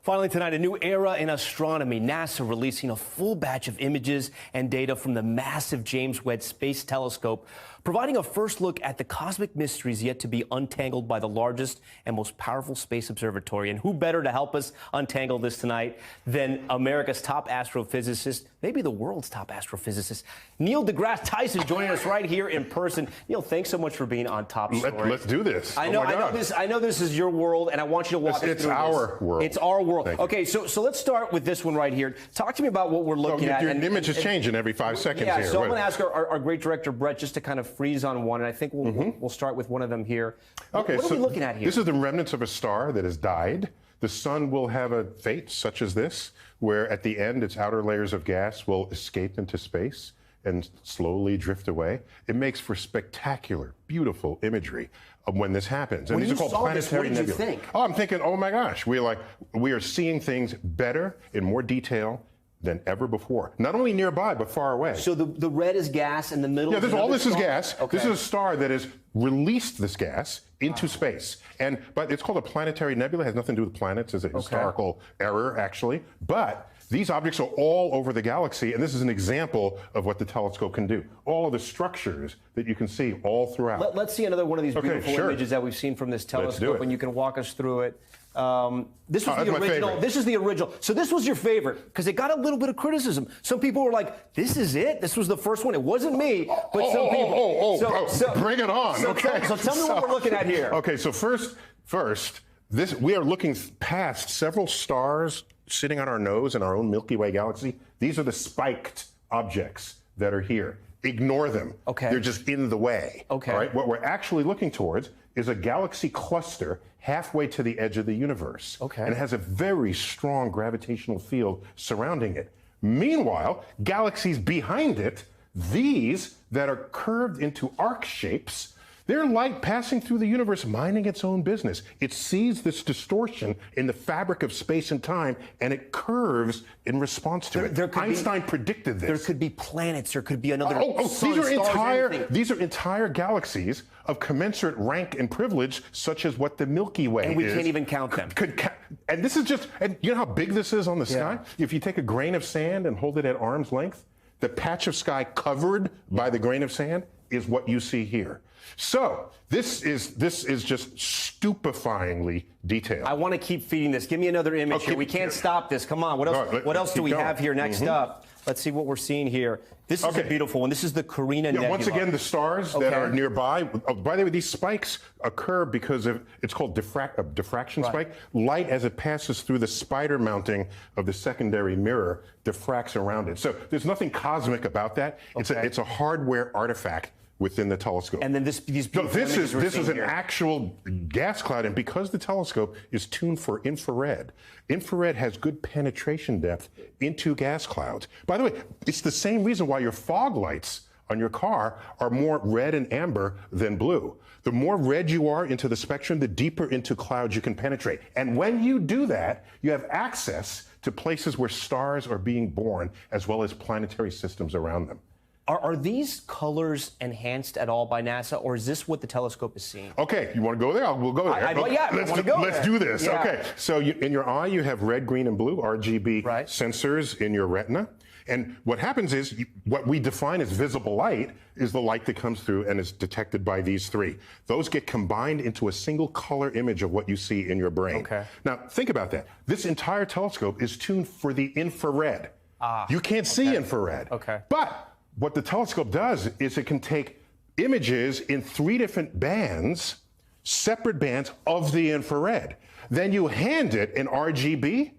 Finally tonight, a new era in astronomy. NASA releasing a full batch of images and data from the massive James Webb Space Telescope, providing a first look at the cosmic mysteries yet to be untangled by the largest and most powerful space observatory. And who better to help us untangle this tonight than America's top astrophysicist, maybe the world's top astrophysicist, Neil deGrasse Tyson, joining us right here in person. Neil, thanks so much for being on Top Story. Let's do this. I know this is your world, and I want you to walk us through this. It's our world. It's our world. Okay, so let's start with this one right here. Talk to me about what we're looking at. Your image is changing every 5 seconds here. Yeah, so I'm going to ask our great director, Brett, just to kind of freeze on one, and I think we'll start with one of them here. Okay, what are we looking at here? This is the remnants of a star that has died. The sun will have a fate such as this, where at the end its outer layers of gas will escape into space and slowly drift away. It makes for spectacular, beautiful imagery of when this happens. And when these are called planetary nebulae. What did you think? Oh, I'm thinking, oh my gosh, we are seeing things better in more detail than ever before. Not only nearby, but far away. So the red is gas, and the middle is all this star? is gas. Okay. This is a star that has released this gas into space. But it's called a planetary nebula. It has nothing to do with planets. It's a historical error, actually. But these objects are all over the galaxy, and this is an example of what the telescope can do. All of the structures that you can see all throughout. Let's see another one of these beautiful images that we've seen from this telescope, and you can walk us through it. This was the original. This is the original. So this was your favorite because it got a little bit of criticism. Some people were like, "This is it. This was the first one. It wasn't me." But some people. Bring it on. So tell me what we're looking at here. Okay. So first, we are looking past several stars sitting on our nose in our own Milky Way galaxy. These are the spiked objects that are here. Ignore them. Okay. They're just in the way. Okay. All right. What we're actually looking towards is a galaxy cluster halfway to the edge of the universe. Okay. And it has a very strong gravitational field surrounding it. Meanwhile, galaxies behind it, these that are curved into arc shapes, they're light passing through the universe, minding its own business. It sees this distortion in the fabric of space and time, and it curves in response to it. Einstein predicted this. There could be planets. There could be another sun, these are entire galaxies of commensurate rank and privilege, such as what the Milky Way is. And we can't even count them. And this is just, and you know how big this is on the sky? If you take a grain of sand and hold it at arm's length, the patch of sky covered by the grain of sand is what you see here. So this is just stupefyingly detailed. I want to keep feeding this. Give me another image here. We can't stop this. Come on. What else do we have here next up? Let's see what we're seeing here. This is a beautiful one. This is the Carina Nebula. Once again, the stars that are nearby. By the way, these spikes occur because it's called diffraction spike. Light, as it passes through the spider mounting of the secondary mirror, diffracts around it. So there's nothing cosmic about that. It's a hardware artifact within the telescope. And then this is an actual gas cloud, and because the telescope is tuned for infrared has good penetration depth into gas clouds. By the way, it's the same reason why your fog lights on your car are more red and amber than blue. The more red you are into the spectrum, the deeper into clouds you can penetrate. And when you do that, you have access to places where stars are being born, as well as planetary systems around them. Are these colors enhanced at all by NASA, or is this what the telescope is seeing? Okay, you want to go there? We'll go there. Let's do this. Yeah. Okay, so in your eye, you have red, green, and blue RGB sensors in your retina. And what happens is, what we define as visible light is the light that comes through and is detected by these three. Those get combined into a single color image of what you see in your brain. Okay. Now, think about that. This entire telescope is tuned for the infrared. You can't see infrared. Okay. But what the telescope does is it can take images in 3 different bands, separate bands of the infrared. Then you hand it an RGB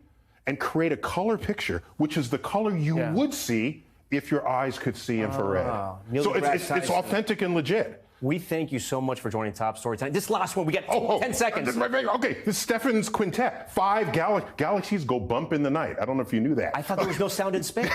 and create a color picture, which is the color you would see if your eyes could see infrared. So it's authentic and legit. We thank you so much for joining Top Story tonight. This last one, we get 10 seconds. Okay, this is Stephan's quintet. 5 galaxies go bump in the night. I don't know if you knew that. I thought there was no sound in space.